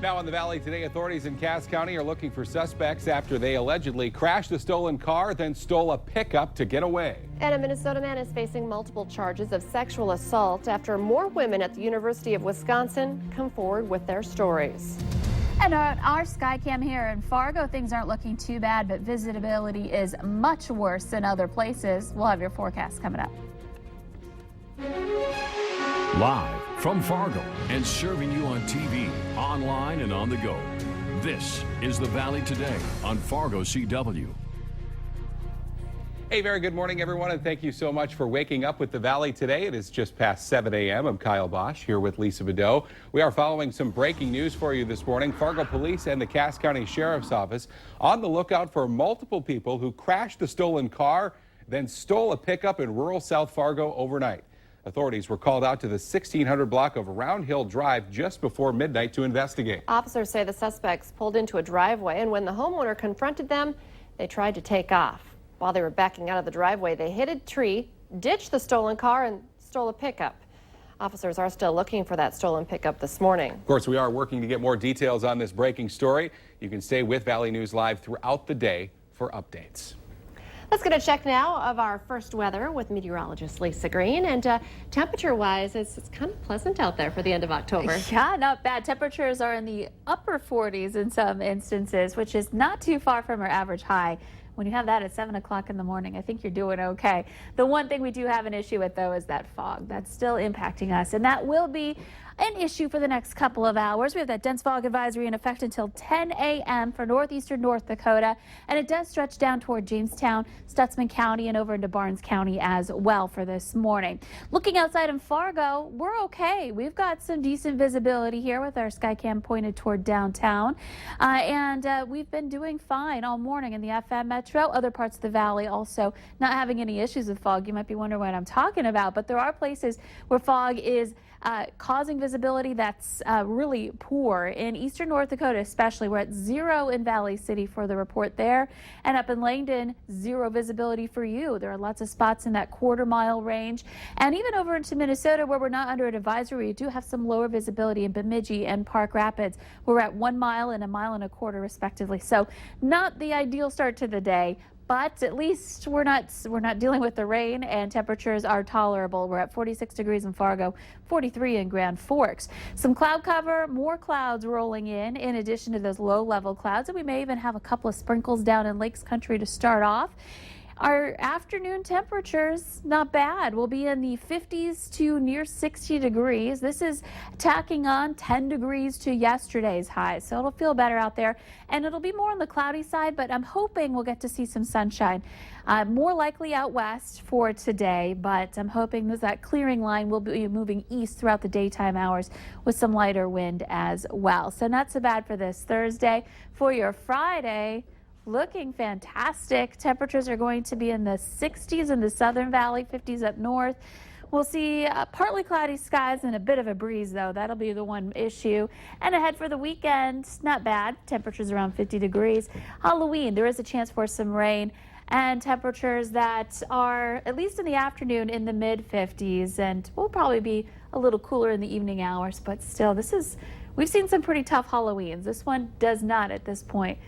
Now in the Valley today, authorities in Cass County are looking for suspects after they allegedly crashed a stolen car, then stole a pickup to get away. And a Minnesota man is facing multiple charges of sexual assault after more women at the University of Wisconsin come forward with their stories. And on our Skycam here in Fargo, things aren't looking too bad, but visibility is much worse than other places. We'll have your forecast coming up. Live from Fargo and serving you on TV, online, and on the go. This is the Valley Today on Fargo CW. Hey, very good morning, everyone, and thank you so much for waking up with the Valley today. It is just past 7 a.m. I'm Kyle Bosch here with Lisa Bedeau. We are following some breaking news for you this morning. Fargo Police and the Cass County Sheriff's Office on the lookout for multiple people who crashed the stolen car, then stole a pickup in rural South Fargo overnight. Authorities were called out to the 1600 block of Round Hill Drive just before midnight to investigate. Officers say the suspects pulled into a driveway, and when the homeowner confronted them, they tried to take off. While they were backing out of the driveway, they hit a tree, ditched the stolen car, and stole a pickup. Officers are still looking for that stolen pickup this morning. Of course, we are working to get more details on this breaking story. You can stay with Valley News Live throughout the day for updates. Let's get a check now of our first weather with meteorologist Lisa Green. And temperature-wise, it's kind of pleasant out there for the end of October. Yeah, not bad. Temperatures are in the upper 40s in some instances, which is not too far from our average high. When you have that at 7 o'clock in the morning, I think you're doing okay. The one thing we do have an issue with, though, is that fog. That's still impacting us, and that will be an issue for the next couple of hours. We have that dense fog advisory in effect until 10 a.m. for northeastern North Dakota, and it does stretch down toward Jamestown, Stutsman County, and over into Barnes County as well for this morning. Looking outside in Fargo, we're okay. We've got some decent visibility here with our Skycam pointed toward downtown, and we've been doing fine all morning in the FM Metro. Other parts of the valley also not having any issues with fog. You might be wondering what I'm talking about, but there are places where fog is causing visibility that's really poor. In eastern North Dakota especially, we're at 0 in Valley City for the report there, and up in Langdon, 0 visibility for you. There are lots of spots in that quarter-mile range, and even over into Minnesota where we're not under an advisory, we do have some lower visibility in Bemidji and Park Rapids. We're at 1 mile and 1.25 miles respectively, so not the ideal start to the day. But at least we're not dealing with the rain, and temperatures are tolerable. We're at 46 degrees in Fargo, 43 in Grand Forks. Some cloud cover, more clouds rolling in addition to those low-level clouds, and we may even have a couple of sprinkles down in Lakes Country to start off. Our afternoon temperatures, not bad. We'll be in the 50s to near 60 degrees. This is tacking on 10 degrees to yesterday's high, so it'll feel better out there. And it'll be more on the cloudy side, but I'm hoping we'll get to see some sunshine. More likely out west for today, but I'm hoping that clearing line will be moving east throughout the daytime hours with some lighter wind as well. So not so bad for this Thursday. For your Friday, looking fantastic. Temperatures are going to be in the 60s in the Southern Valley, 50s up north. We'll see partly cloudy skies and a bit of a breeze, though. That'll be the one issue. And ahead for the weekend, not bad. Temperatures around 50 degrees. Halloween, there is a chance for some rain and temperatures that are, at least in the afternoon, in the mid-50s. And will probably be a little cooler in the evening hours, but still, we've seen some pretty tough Halloweens. This one does not, at this point,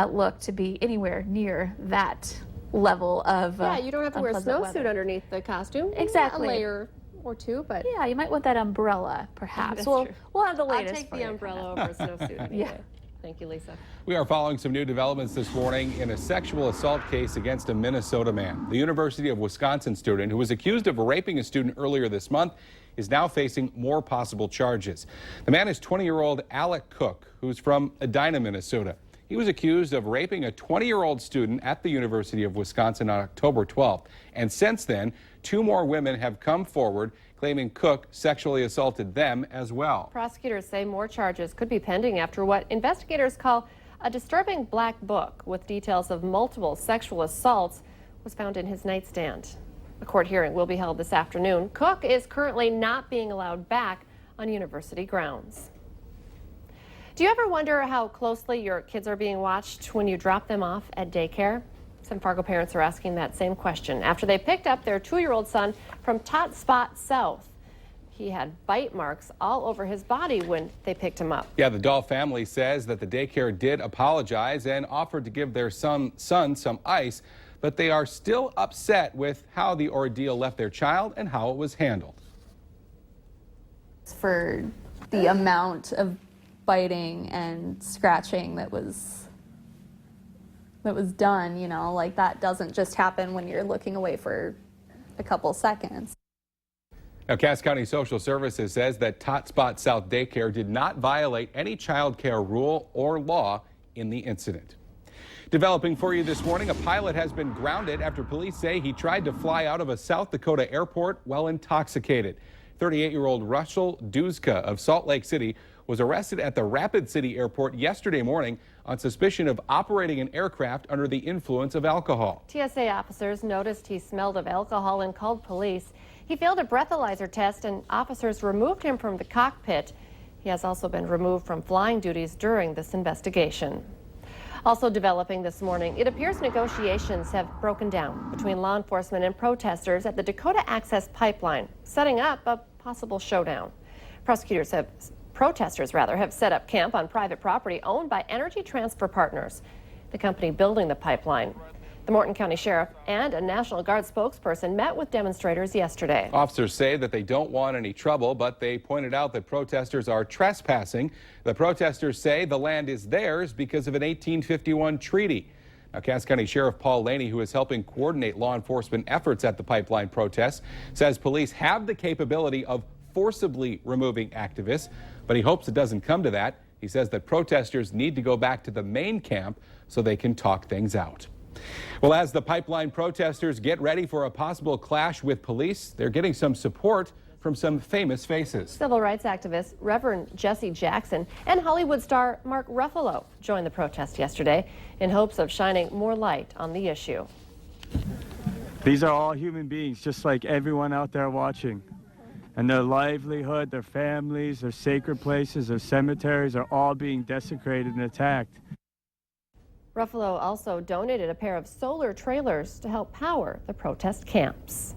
look to be anywhere near that level of yeah, you don't have to wear a snowsuit weather underneath the costume. Exactly. A layer or two, but yeah, you might want that umbrella, perhaps. That's true. We'll have the latest. I'll take the umbrella over a snowsuit. Anyway. Yeah. Thank you, Lisa. We are following some new developments this morning in a sexual assault case against a Minnesota man. The University of Wisconsin student who was accused of raping a student earlier this month is now facing more possible charges. The man is 20-year-old Alec Cook, who's from Edina, Minnesota. He was accused of raping a 20-year-old student at the University of Wisconsin on October 12th. And since then, 2 more women have come forward claiming Cook sexually assaulted them as well. Prosecutors say more charges could be pending after what investigators call a disturbing black book with details of multiple sexual assaults was found in his nightstand. A court hearing will be held this afternoon. Cook is currently not being allowed back on university grounds. Do you ever wonder how closely your kids are being watched when you drop them off at daycare? Some Fargo parents are asking that same question after they picked up their 2-year-old son from Tot Spot South. He had bite marks all over his body when they picked him up. Yeah, the Dahl family says that the daycare did apologize and offered to give their son some ice, but they are still upset with how the ordeal left their child and how it was handled. For the amount of biting and scratching that was done, you know, like that doesn't just happen when you're looking away for a couple seconds. Now, Cass County Social Services says that Tot Spot South Daycare did not violate any child care rule or law in the incident. Developing for you this morning, a pilot has been grounded after police say he tried to fly out of a South Dakota airport while intoxicated. 38-year-old Russell Duzka of Salt Lake City was arrested at the Rapid City Airport yesterday morning on suspicion of operating an aircraft under the influence of alcohol. TSA officers noticed he smelled of alcohol and called police. He failed a breathalyzer test and officers removed him from the cockpit. He has also been removed from flying duties during this investigation. Also developing this morning, it appears negotiations have broken down between law enforcement and protesters at the Dakota Access Pipeline, setting up a possible showdown. Protesters have set up camp on private property owned by Energy Transfer Partners, the company building the pipeline. The Morton County Sheriff and a National Guard spokesperson met with demonstrators yesterday. Officers say that they don't want any trouble, but they pointed out that protesters are trespassing. The protesters say the land is theirs because of an 1851 treaty. Now, Cass County Sheriff Paul Laney, who is helping coordinate law enforcement efforts at the pipeline protests, says police have the capability of forcibly removing activists, but he hopes it doesn't come to that. He says that protesters need to go back to the main camp so they can talk things out. Well, as the pipeline protesters get ready for a possible clash with police, they're getting some support from some famous faces. Civil rights activist Reverend Jesse Jackson and Hollywood star Mark Ruffalo joined the protest yesterday in hopes of shining more light on the issue. These are all human beings, just like everyone out there watching. And their livelihood, their families, their sacred places, their cemeteries are all being desecrated and attacked. Ruffalo also donated a pair of solar trailers to help power the protest camps.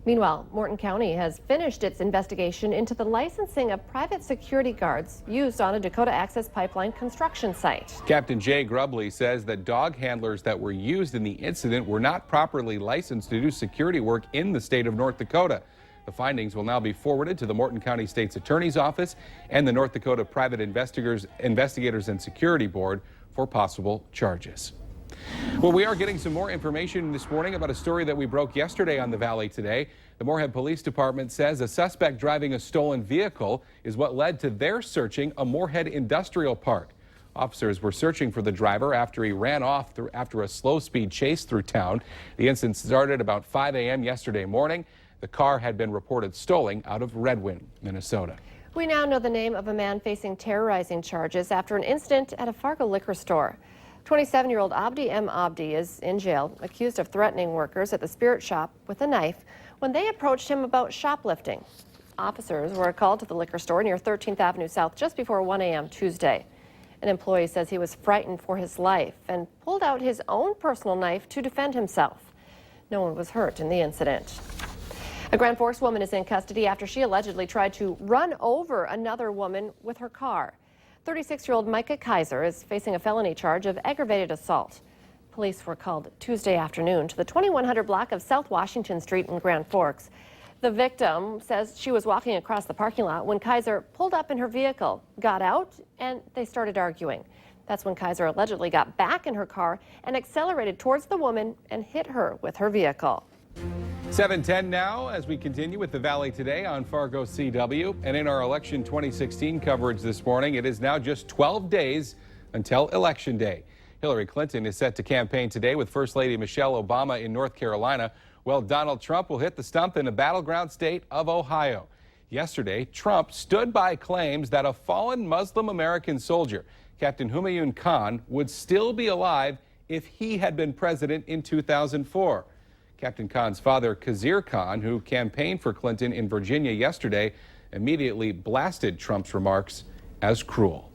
Meanwhile, Morton County has finished its investigation into the licensing of private security guards used on a Dakota Access Pipeline construction site. Captain Jay Grubley says that dog handlers that were used in the incident were not properly licensed to do security work in the state of North Dakota. The findings will now be forwarded to the Morton County State's Attorney's Office and the North Dakota Private Investigators and Security Board for possible charges. Well, we are getting some more information this morning about a story that we broke yesterday on the Valley Today. The Moorhead Police Department says a suspect driving a stolen vehicle is what led to their searching a Moorhead industrial park. Officers were searching for the driver after he ran off after a slow-speed chase through town. The incident started about 5 a.m. yesterday morning. The car had been reported stolen out of Red Wing, Minnesota. We now know the name of a man facing terrorizing charges after an incident at a Fargo liquor store. 27-year-old Abdi M. Abdi is in jail, accused of threatening workers at the Spirit Shop with a knife when they approached him about shoplifting. Officers were called to the liquor store near 13th Avenue South just before 1 a.m. Tuesday. An employee says he was frightened for his life and pulled out his own personal knife to defend himself. No one was hurt in the incident. A Grand Forks woman is in custody after she allegedly tried to run over another woman with her car. 36-year-old Micah Kaiser is facing a felony charge of aggravated assault. Police were called Tuesday afternoon to the 2100 block of South Washington Street in Grand Forks. The victim says she was walking across the parking lot when Kaiser pulled up in her vehicle, got out, and they started arguing. That's when Kaiser allegedly got back in her car and accelerated towards the woman and hit her with her vehicle. 7:10 now as we continue with the Valley Today on Fargo CW. And in our election 2016 coverage this morning, it is now just 12 days until Election Day. Hillary Clinton is set to campaign today with First Lady Michelle Obama in North Carolina, while Donald Trump will hit the stump in the battleground state of Ohio. Yesterday, Trump stood by claims that a fallen Muslim American soldier, Captain Humayun Khan, would still be alive if he had been president in 2004. Captain Khan's father, Khizr Khan, who campaigned for Clinton in Virginia yesterday, immediately blasted Trump's remarks as cruel.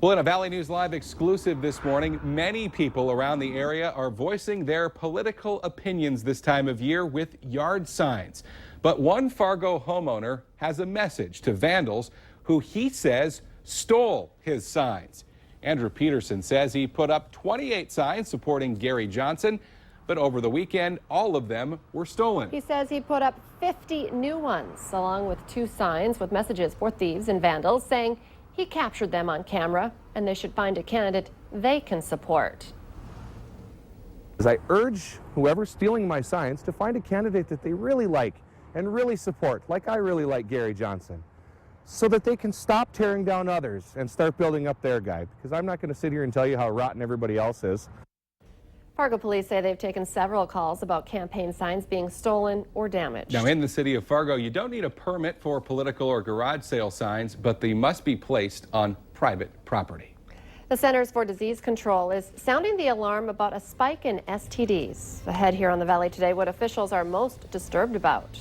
Well, in a Valley News Live exclusive this morning, many people around the area are voicing their political opinions this time of year with yard signs. But one Fargo homeowner has a message to vandals who he says stole his signs. Andrew Peterson says he put up 28 signs supporting Gary Johnson, but over the weekend, all of them were stolen. He says he put up 50 new ones, along with 2 signs with messages for thieves and vandals, saying he captured them on camera and they should find a candidate they can support. As I urge whoever's stealing my signs to find a candidate that they really like and really support, like I really like Gary Johnson, so that they can stop tearing down others and start building up their guy, because I'm not going to sit here and tell you how rotten everybody else is. Fargo police say they've taken several calls about campaign signs being stolen or damaged. Now, in the city of Fargo, you don't need a permit for political or garage sale signs, but they must be placed on private property. The Centers for Disease Control is sounding the alarm about a spike in STDs. Ahead here on the Valley Today, what officials are most disturbed about.